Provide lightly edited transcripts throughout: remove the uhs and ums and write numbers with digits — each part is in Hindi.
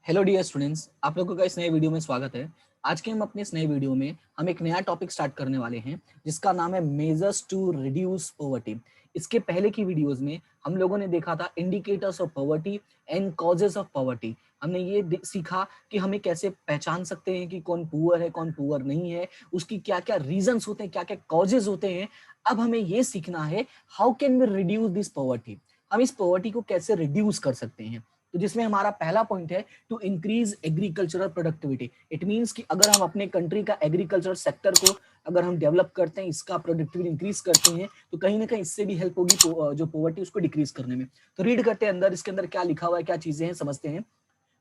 हेलो डियर स्टूडेंट्स, आप लोगों का इस नए वीडियो में स्वागत है। आज के हम अपने इस नए वीडियो में हम एक नया टॉपिक स्टार्ट करने वाले हैं जिसका नाम है मेजर्स टू रिड्यूस पॉवर्टी। इसके पहले की वीडियोस में हम लोगों ने देखा था indicators of poverty and causes of poverty. हमने ये सीखा कि हमें कैसे पहचान सकते हैं कि कौन पुअर है कौन पुअर नहीं है, उसकी क्या क्या रीजंस होते हैं, क्या क्या कॉजेज होते हैं। अब हमें ये सीखना है how can we reduce this poverty, हम इस पॉवर्टी को कैसे रिड्यूस कर सकते हैं। तो जिसमें हमारा पहला पॉइंट है to increase agricultural productivity. It means कि अगर हम अपने कंट्री का एग्रीकल्चर सेक्टर को अगर हम डेवलप करते हैं, इसका प्रोडक्टिविटी इंक्रीज करते हैं, तो कहीं ना कहीं इससे भी हेल्प होगी जो पॉवर्टी उसको डिक्रीज करने में। तो रीड करते हैं अंदर, इसके अंदर क्या लिखा हुआ है, क्या चीजें हैं, समझते हैं।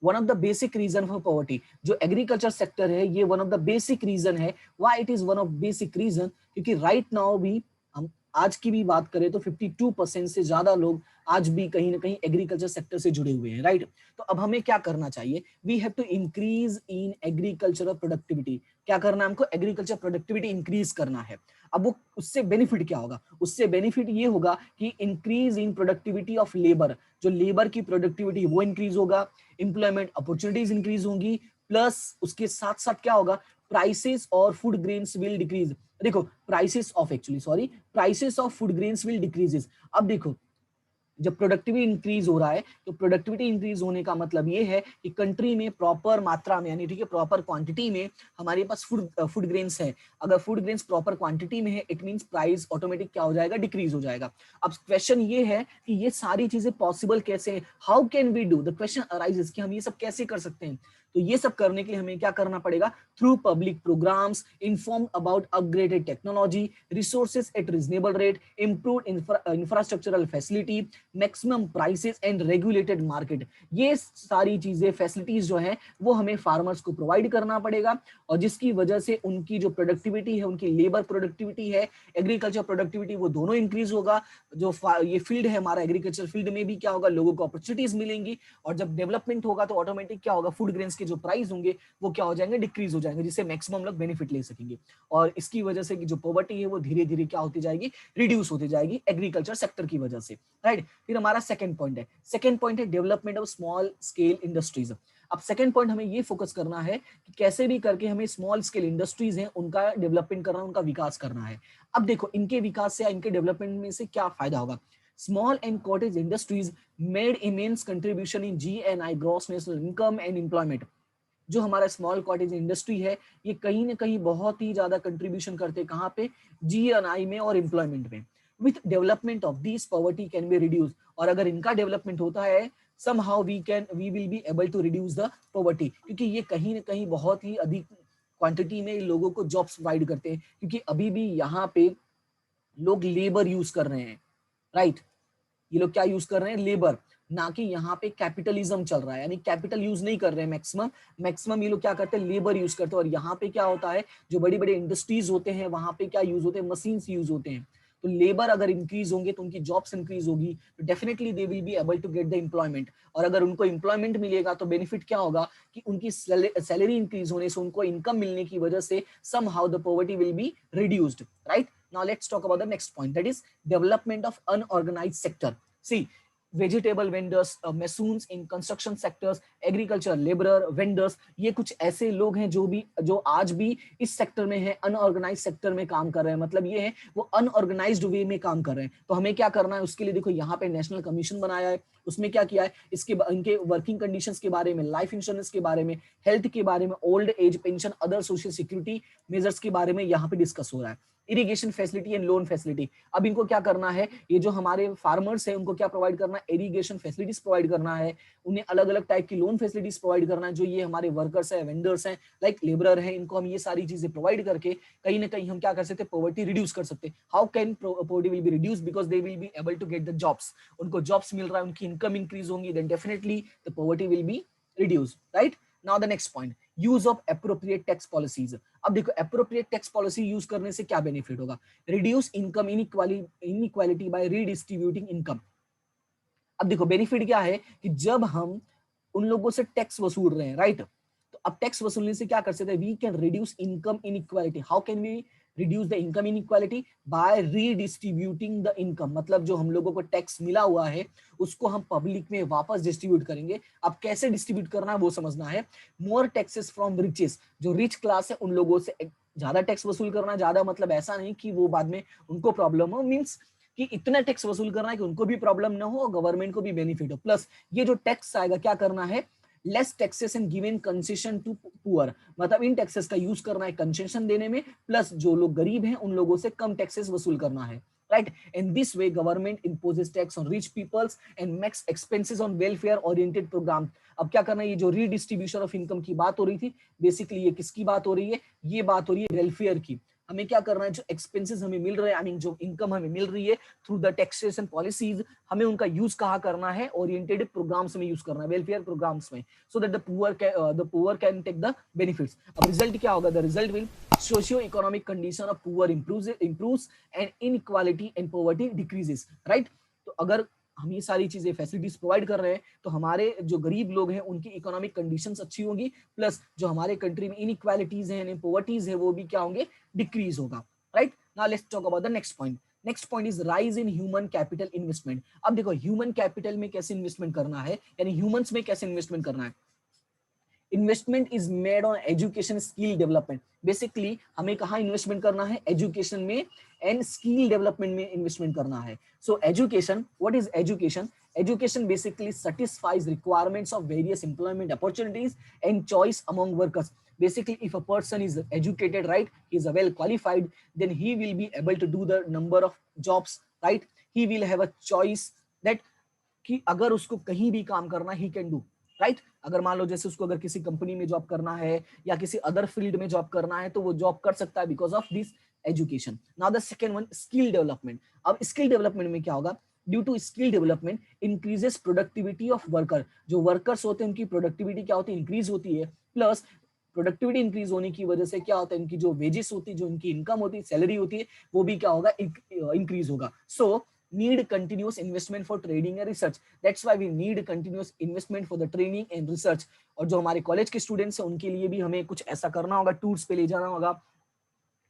One of the basic reason for poverty, जो एग्रीकल्चर सेक्टर है ये one of the basic reason है। Why it is one of basic reason? क्योंकि राइट नाउ भी हम आज की भी बात करें तो 52% से ज्यादा लोग आज भी कहीं ना कहीं एग्रीकल्चर सेक्टर से जुड़े हुए हैं, राइट। तो अब हमें क्या करना चाहिए? We have to increase in agricultural productivity. क्या करना है हमको? एग्रीकल्चर प्रोडक्टिविटी इंक्रीज करना है। अब वो उससे बेनिफिट क्या होगा? उससे बेनिफिट ये होगा कि increase in productivity of labour, जो लेबर की प्रोडक्टिविटी वो इंक्रीज होगा, एम्प्लॉयमेंट अपॉर्चुनिटीज इंक्रीज होंगी, प्लस उसके साथ साथ क्या होगा? प्राइसेस और फूड ग्रेन्स विल डिक्रीज। देखो, prices of food grains will decreases. अब देखो, जब प्रोडक्टिविटी इंक्रीज हो रहा है तो प्रोडक्टिविटी इंक्रीज होने का मतलब ये है कि कंट्री में प्रॉपर मात्रा में, यानी ठीक है प्रॉपर क्वांटिटी में हमारे पास फूड ग्रेन्स है। अगर फूड ग्रेन्स प्रॉपर क्वांटिटी में है, इट मींस प्राइस ऑटोमेटिक क्या हो जाएगा? डिक्रीज हो जाएगा। अब क्वेश्चन ये है कि ये सारी चीजें पॉसिबल कैसे है? How can we do? The question arises कि हम ये सब कैसे कर सकते हैं। तो ये सब करने के लिए हमें क्या करना पड़ेगा? Through public programmes, inform about upgraded technology, resources at reasonable rate, improve infrastructural facility, maximum prices and regulated market. ये सारी चीजें, फैसिलिटीज जो है वो हमें फार्मर्स को प्रोवाइड करना पड़ेगा, और जिसकी वजह से उनकी जो प्रोडक्टिविटी है, उनकी लेबर प्रोडक्टिविटी है, एग्रीकल्चर प्रोडक्टिविटी, वो दोनों इंक्रीज होगा। जो ये फील्ड है हमारा एग्रीकल्चर फील्ड में भी क्या होगा? लोगों को अपॉर्चुनिटीज मिलेंगी, और जब डेवलपमेंट होगा तो ऑटोमेटिक क्या होगा? फूड ग्रेन्स के जो प्राइस होंगे वो क्या हो जाएंगे? डिक्रीज हो जाएंगे, जिससे मैक्सिमम लोग बेनिफिट ले सकेंगे। और इसकी वजह से जो पॉवर्टी है वो धीरे धीरे क्या होती जाएगी? रिड्यूस होती जाएगी एग्रीकल्चर सेक्टर की वजह से, राइट। फिर हमारा सेकंड पॉइंट है development of small scale industries. अब सेकंड पॉइंट हमें ये फोकस करना है कि कैसे भी करके हमें स्मॉल स्केल इंडस्ट्रीज हैं उनका डेवलपमेंट करना, उनका विकास करना है। अब देखो, इनके विकास से, इनके डेवलपमेंट में से क्या फायदा होगा? Small and cottage industries made immense contribution in GNI, gross national income and employment. जो हमारा स्मॉल कॉटेज इंडस्ट्री है ये कहीं ना कहीं बहुत ही ज्यादा कंट्रीब्यूशन करते हैं, कहाँ पे? जीएनआई में और एम्प्लॉयमेंट में। With development of this poverty can be reduce, और अगर इनका डेवलपमेंट होता है somehow we will be able to reduce the poverty, क्योंकि ये कहीं ना कहीं बहुत ही अधिक क्वांटिटी में लोगों को जॉब्स प्रोवाइड करते हैं। क्योंकि अभी भी यहाँ पे लोग लेबर यूज कर रहे हैं, राइट। ये लोग क्या यूज कर रहे हैं? लेबर। ना कि यहाँ पे कैपिटलिज्म चल रहा है, यानी कैपिटल यूज नहीं कर रहे हैं मैक्सिमम। मैक्सिमम ये लोग क्या करते हैं? लेबर यूज करते हैं। और यहाँ पे क्या होता है? जो बड़ी बड़ी इंडस्ट्रीज होते हैं वहां पे क्या यूज होते हैं? मशीन्स यूज होते हैं। तो लेबर अगर इंक्रीज होंगे तो उनकी जॉब्स इंक्रीज होगी, तो definitely they will be able to get the employment. और अगर उनको एम्प्लॉयमेंट मिलेगा तो बेनिफिट क्या होगा? कि उनकी सैलरी इंक्रीज होने से, उनको इनकम मिलने की वजह से somehow the poverty will be reduced, right? Now let's talk about the next point, that is development of unorganized sector. See, vegetable vendors, masons in construction sectors, agriculture labourer, vendors, ये कुछ ऐसे लोग हैं जो आज भी इस सेक्टर में है, अनऑर्गेनाइज सेक्टर में काम कर रहे हैं। मतलब ये है वो अनऑर्गेनाइज्ड वे में काम कर रहे हैं। तो हमें क्या करना है उसके लिए? देखो, यहाँ पे नेशनल कमीशन बनाया है, उसमें क्या किया है? इनके वर्किंग कंडीशंस के बारे में, लाइफ इंश्योरेंस के बारे में, हेल्थ के बारे में, old age pension, other social security measures के बारे में यहाँ पे डिस्कस हो रहा है। Irrigation facility and loan facility, अब इनको क्या करना है? ये जो हमारे फार्मर्स हैं उनको क्या प्रोवाइड करना है? इरिगेशन फैसिलिटीज प्रोवाइड करना है, उन्हें अलग अलग टाइप की लोन फैसिलिटीज प्रोवाइड करना है। जो ये हमारे वर्कर्स हैं, वेंडर्स हैं, लाइक लेबरर हैं, इनको हम ये सारी चीजें प्रोवाइड करके कहीं ना कहीं हम क्या कर सकते हैं? पॉवर्टी रिड्यूस कर सकते हैं। How can poverty will be reduce? Because they will be able to get the jobs. उनको जॉब्स मिल रहा है, उनकी इनकम इंक्रीज होंगी, then definitely the poverty will be reduce, right. Now the next point, use of appropriate tax policies. अब देखो, एप्रोप्रिएट टैक्स पॉलिसी यूज करने से क्या बेनिफिट होगा? Reduce income inequality by redistributing income. अब देखो, बेनिफिट क्या है कि जब हम उन लोगों से टैक्स वसूल रहे हैं, राइट, तो अब टैक्स वसूलने से क्या कर सकते हैं? We can reduce income inequality. How can we reduce the income inequality by redistributing the income, मतलब जो हम लोगों को टैक्स मिला हुआ है उसको हम पब्लिक में वापस डिस्ट्रीब्यूट करेंगे। अब कैसे डिस्ट्रीब्यूट करना है वो समझना है। मोर टैक्सेस फ्रॉम रिचेस, जो रिच क्लास है उन लोगों से ज्यादा टैक्स वसूल करना। ज्यादा मतलब ऐसा नहीं कि वो बाद में उनको प्रॉब्लम हो, मींस कि इतना टैक्स वसूल करना है कि उनको भी प्रॉब्लम ना हो और गवर्नमेंट को भी बेनिफिट हो। प्लस ये जो टैक्स आएगा क्या करना है, less taxes and given concession to poor, मतलब इन टैक्सेस का यूज करना है कंसेशन देने में, प्लस जो लोग गरीब हैं उन लोगों से कम टैक्सेस वसूल करना है, right. In this way government imposes tax on rich peoples and makes expenses on welfare oriented programme. अब क्या करना है, ये जो रीडिस्ट्रीब्यूशन ऑफ इनकम की बात हो रही थी, बेसिकली ये किसकी बात हो रही है, ये बात हो रही है वेलफेयर की। हमें क्या करना है, जो एक्सपेंसेस हमें मिल रहे हैं, आई मीन जो इनकम हमें मिल रही है थ्रू द टैक्सेशन पॉलिसीज, हमें उनका यूज कहाँ करना है, ओरिएंटेड प्रोग्राम्स में यूज करना है, वेलफेयर प्रोग्राम्स में, so that the poor can take the benefits. अब रिजल्ट क्या होगा, the result will socio economic condition of poor improves and inequality and poverty decreases, right. तो अगर हम ये सारी चीजें फैसिलिटीज प्रोवाइड कर रहे हैं तो हमारे जो गरीब लोग हैं उनकी इकोनॉमिक कंडीशंस अच्छी होंगी, प्लस जो हमारे कंट्री में इनइक्वालिटीज हैं, पॉवर्टीज है, वो भी क्या होंगे, डिक्रीज होगा, right. Now let's talk about the next point. Next point is rise in human capital investment. अब देखो ह्यूमन कैपिटल में कैसे इन्वेस्टमेंट करना है, यानी ह्यूमंस में कैसे इन्वेस्टमेंट करना है। Investment is made on education skill development. Basically हमें कहाँ इन्वेस्टमेंट करना है, एजुकेशन में एंड स्किल डेवलपमेंट में इन्वेस्टमेंट करना है। So education, what is education, education basically satisfies requirements of various employment opportunities and choice among workers. Basically if a person is educated, right, he is well qualified, then he will be able to do the number of jobs, right, he will have a choice that कि अगर उसको कहीं भी काम करना ही कैन डू, राइट। अगर मान लो जैसे उसको अगर किसी कंपनी में जॉब करना है या किसी अदर फील्ड में जॉब करना है तो वो जॉब कर सकता है because of this education. Now the second one, skill development. अब स्किल डेवलपमेंट में क्या होगा, due to skill development increases productivity of worker. जो वर्कर्स होते हैं उनकी प्रोडक्टिविटी क्या होती है, इंक्रीज होती है। प्लस प्रोडक्टिविटी इंक्रीज होने की वजह से क्या होता है, इनकी जो वेजेस होती है, जो इनकी इनकम होती है, सैलरी होती है, वो भी क्या होगा, इंक्रीज होगा। सो need continuous investment for training and research. That's why we need continuous investment for the training and research. और जो हमारे कॉलेज के स्टूडेंट्स हैं उनके लिए भी हमें कुछ ऐसा करना होगा, टूर्स पे ले जाना होगा,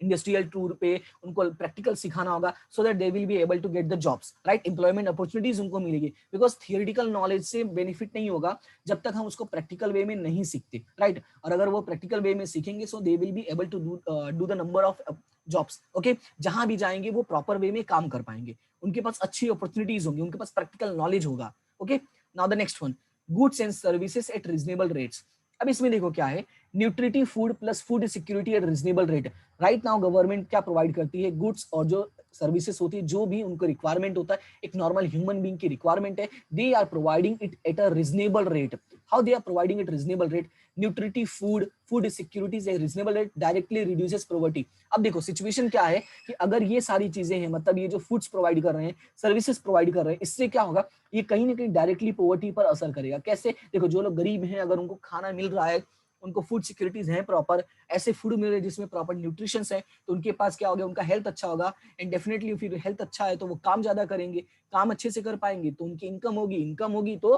इंडस्ट्रियल टूर पे उनको प्रैक्टिकल सिखाना होगा, so that they will be able to get the jobs, right. Employment opportunities उनको मिलेगी, बिकॉज थियोरिटिकल नॉलेज से बेनिफिट नहीं होगा जब तक हम उसको प्रैक्टिकल वे में नहीं सीखते, राइट। और अगर वो प्रैक्टिकल वे में सीखेंगे so they will be able to do the number of jobs, okay. जहां भी जाएंगे वो प्रॉपर वे में काम कर पाएंगे, उनके पास अच्छी अपॉर्चुनिटीज होंगी, उनके पास प्रैक्टिकल नॉलेज होगा, okay. Now the next one, goods and services at reasonable rates. अब इसमें देखो क्या है, nutritive food plus food security eight reasonable rate. Right now government क्या प्रोवाइड करती है, गुड्स और जो सर्विसेज होती है, जो भी उनको रिक्वायरमेंट होता है, एक नॉर्मल ह्यूमन बीइंग की रिक्वायरमेंट है, they are providing it at a reasonable rate. How they are providing it reasonable rate, nutritive food, food securities at reasonable rate directly reduces poverty. अब देखो सिचुएशन क्या है कि अगर ये सारी चीजें हैं, मतलब ये जो फूड्स प्रोवाइड कर रहे हैं, सर्विसेज प्रोवाइड कर रहे हैं, इससे क्या होगा, ये कहीं ना कहीं डायरेक्टली पॉवर्टी पर असर करेगा। कैसे, देखो जो लोग गरीब हैं अगर उनको खाना मिल रहा है, उनको फूड सिक्योरिटीज है प्रॉपर, ऐसे फूड मिल रहे हैं जिसमें प्रॉपर न्यूट्रिशन है, तो उनके पास क्या होगा, उनका हेल्थ अच्छा होगा, एंड डेफिनेटली फिर हेल्थ अच्छा है तो वो काम ज्यादा करेंगे, काम अच्छे से कर पाएंगे तो उनकी इनकम होगी, इनकम होगी तो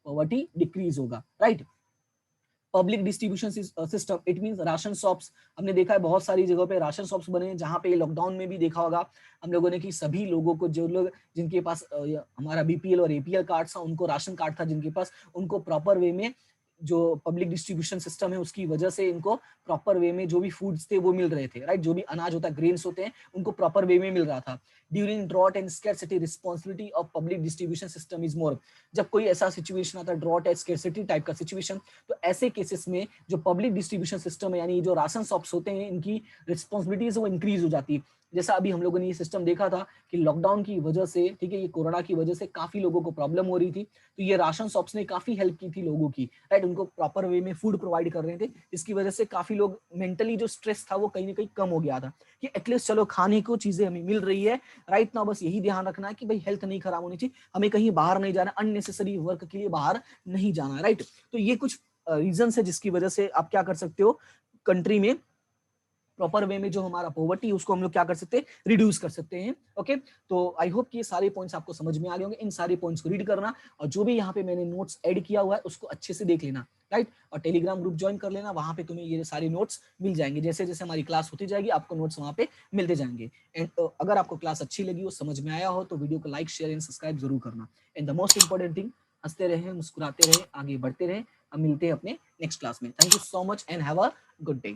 पॉवर्टी डिक्रीज होगा, right. Public distribution system, it means ration shops. हमने देखा है बहुत सारी जगहों पे राशन शॉप्स बने हैं, जहाँ पे लॉकडाउन में भी देखा होगा हम लोगों ने कि सभी लोगों को, जो लोग जिनके पास हमारा बीपीएल और एपीएल कार्ड था, उनको राशन कार्ड था जिनके पास, उनको प्रॉपर वे में जो पब्लिक डिस्ट्रीब्यूशन सिस्टम है उसकी वजह से इनको प्रॉपर वे में जो भी फूड्स थे वो मिल रहे थे, राइट। जो भी अनाज होता है, ग्रेन्स होते हैं, उनको प्रॉपर वे में मिल रहा था। During drought and scarcity responsibility of public distribution system is more. जब कोई ऐसा सिचुएशन आता है, ड्रॉट है, स्कैरसिटी टाइप का सिचुएशन, तो ऐसे केसेस में जो पब्लिक डिस्ट्रीब्यूशन सिस्टम है, यानी जो राशन शॉप्स होते हैं, इनकी रिस्पॉन्सिबिलिटीज वो इंक्रीज हो जाती है। जैसा अभी हम लोगों ने ये सिस्टम देखा था कि लॉकडाउन की वजह से, ठीक है, ये कोरोना की वजह से काफी लोगों को प्रॉब्लम हो रही थी, तो ये राशन शॉप्स ने काफी हेल्प की थी लोगों की, राइट। उनको प्रॉपर वे में फूड प्रोवाइड कर रहे थे, इसकी वजह से काफी लोग मेंटली जो स्ट्रेस था वो कहीं ना कहीं कम हो गया था कि एटलीस्ट चलो खाने को चीजें हमें मिल रही है, राइट ना। बस यही ध्यान रखना है कि भाई हेल्थ नहीं खराब होनी चाहिए, हमें कहीं बाहर नहीं जाना, अननेसेसरी वर्क के लिए बाहर नहीं जाना, राइट। तो ये कुछ रीजन है जिसकी वजह से आप क्या कर सकते हो, कंट्री में प्रॉपर वे में जो हमारा पॉवर्टी उसको हम लोग क्या कर सकते हैं, रिड्यूस कर सकते हैं। ओके, तो आई होप कि ये सारे पॉइंट्स आपको समझ में आ गए होंगे। इन सारे पॉइंट्स को रीड करना और जो भी यहाँ पे मैंने नोट्स ऐड किया हुआ है उसको अच्छे से देख लेना, राइट। और टेलीग्राम ग्रुप ज्वाइन कर लेना, वहां पे तुम्हें ये सारे नोट्स मिल जाएंगे। जैसे जैसे हमारी क्लास होती जाएगी आपको नोट्स वहां पे मिलते जाएंगे। एंड अगर आपको क्लास अच्छी लगी हो, समझ में आया हो, तो वीडियो को लाइक शेयर एंड सब्सक्राइब जरूर करना। And the most important thing, हंसते रहे, मुस्कुराते रहे, आगे बढ़ते रहे। अब मिलते हैं अपने नेक्स्ट क्लास में। Thank you so much and have a good day.